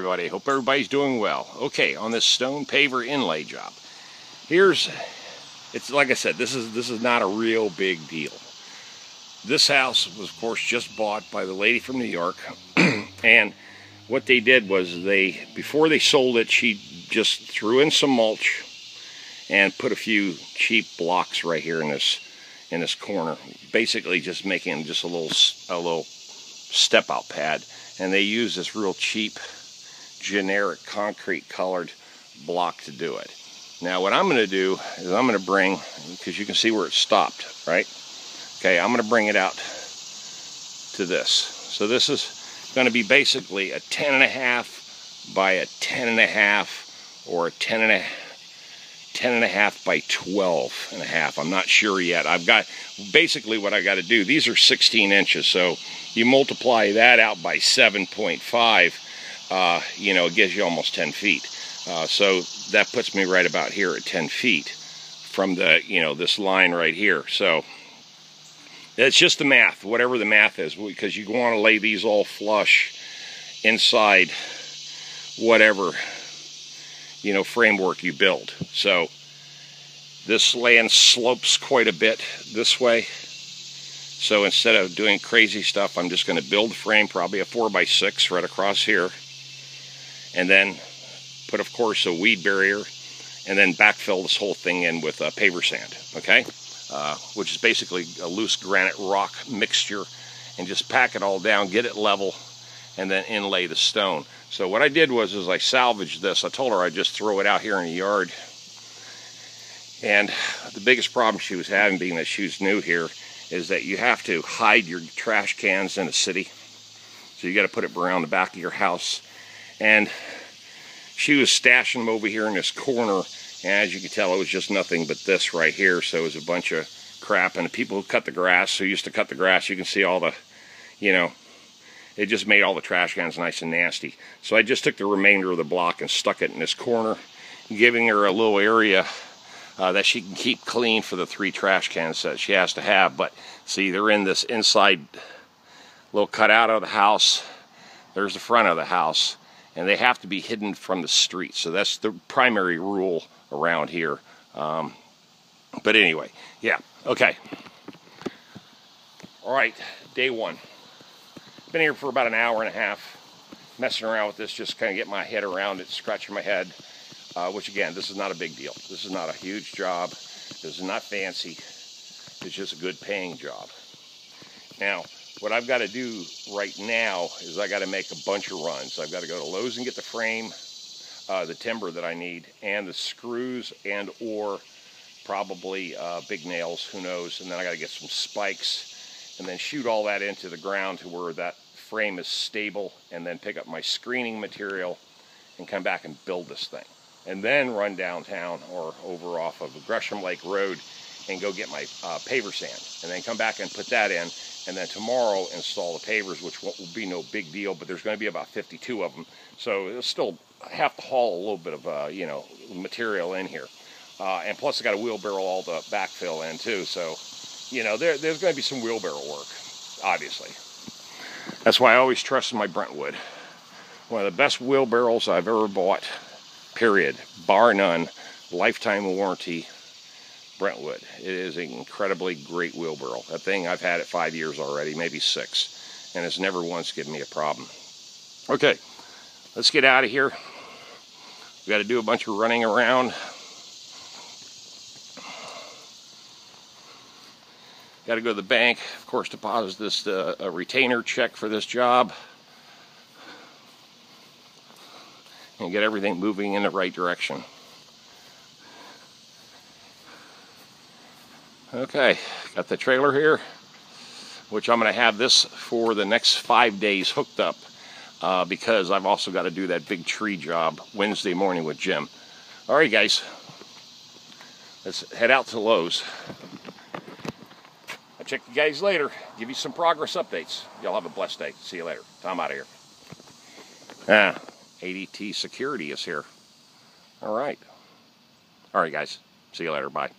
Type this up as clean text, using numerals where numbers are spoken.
everybody. Hope everybody's doing well. Okay, on this stone paver inlay job. It's like I said, this is not a real big deal. This house was, of course, just bought by the lady from New York. And what they did was before they sold it, she just threw in some mulch and put a few cheap blocks right here in this corner. Basically just making just a little step out pad. And they use this real cheap, generic concrete colored block to do it. Now what I'm going to do is I'm going to bring, because you can see where it stopped, right? Okay, I'm going to bring it out to this. So this is going to be basically a 10.5 by a 10.5 or a 10.5 by 12.5. I'm not sure yet. I've got, basically what I got to do, these are 16 inches, so you multiply that out by 7.5, you know, it gives you almost 10 feet. So that puts me right about here at 10 feet from the, you know, this line right here. So it's just the math, whatever the math is, because you want to lay these all flush inside whatever, you know, framework you build. So this land slopes quite a bit this way. So instead of doing crazy stuff, I'm just going to build the frame, probably a 4x6 right across here. And then put, of course, a weed barrier, and then backfill this whole thing in with paver sand, okay? Which is basically a loose granite rock mixture, and just pack it all down, get it level, and then inlay the stone. So what I did was I salvaged this. I told her I'd just throw it out here in the yard. And the biggest problem she was having, being that she was new here, is that you have to hide your trash cans in a city. So you got to put it around the back of your house. And she was stashing them over here in this corner. And as you can tell, it was just nothing but this right here. So it was a bunch of crap. And the people who cut the grass, who used to cut the grass, you can see all the, you know, it just made all the trash cans nice and nasty. So I just took the remainder of the block and stuck it in this corner, giving her a little area that she can keep clean for the 3 trash cans that she has to have. But see, they're in this inside little cutout of the house. There's the front of the house. And they have to be hidden from the street. So that's the primary rule around here. But anyway, yeah, okay. All right, day 1. Been here for about an hour and a half, messing around with this, just kind of getting my head around it, scratching my head, which again, this is not a big deal. This is not a huge job. This is not fancy. It's just a good paying job. Now, what I've got to do right now is I got to make a bunch of runs. I've got to go to Lowe's and get the frame, the timber that I need, and the screws and or probably big nails, who knows. And then I got to get some spikes and then shoot all that into the ground to where that frame is stable, and then pick up my screening material and come back and build this thing. And then run downtown or over off of Gresham Lake Road and go get my paver sand, and then come back and put that in. And then tomorrow install the pavers, which will be no big deal, but there's going to be about 52 of them. So it'll still have to haul a little bit of, you know, material in here. And plus I got to wheelbarrow all the backfill in too. So, you know, there's going to be some wheelbarrow work, obviously. That's why I always trust my Brentwood. One of the best wheelbarrows I've ever bought, period, bar none, lifetime warranty. Brentwood. It is an incredibly great wheelbarrow. That thing, I've had it 5 years already, maybe 6, and it's never once given me a problem. Okay, let's get out of here. We got to do a bunch of running around. Got to go to the bank, of course, deposit this a retainer check for this job, and get everything moving in the right direction. Okay, got the trailer here, which I'm going to have this for the next 5 days hooked up, because I've also got to do that big tree job Wednesday morning with Jim. All right, guys, let's head out to Lowe's. I'll check you guys later, give you some progress updates. Y'all have a blessed day. See you later. Tom out of here. ADT Security is here. All right, guys, see you later. Bye.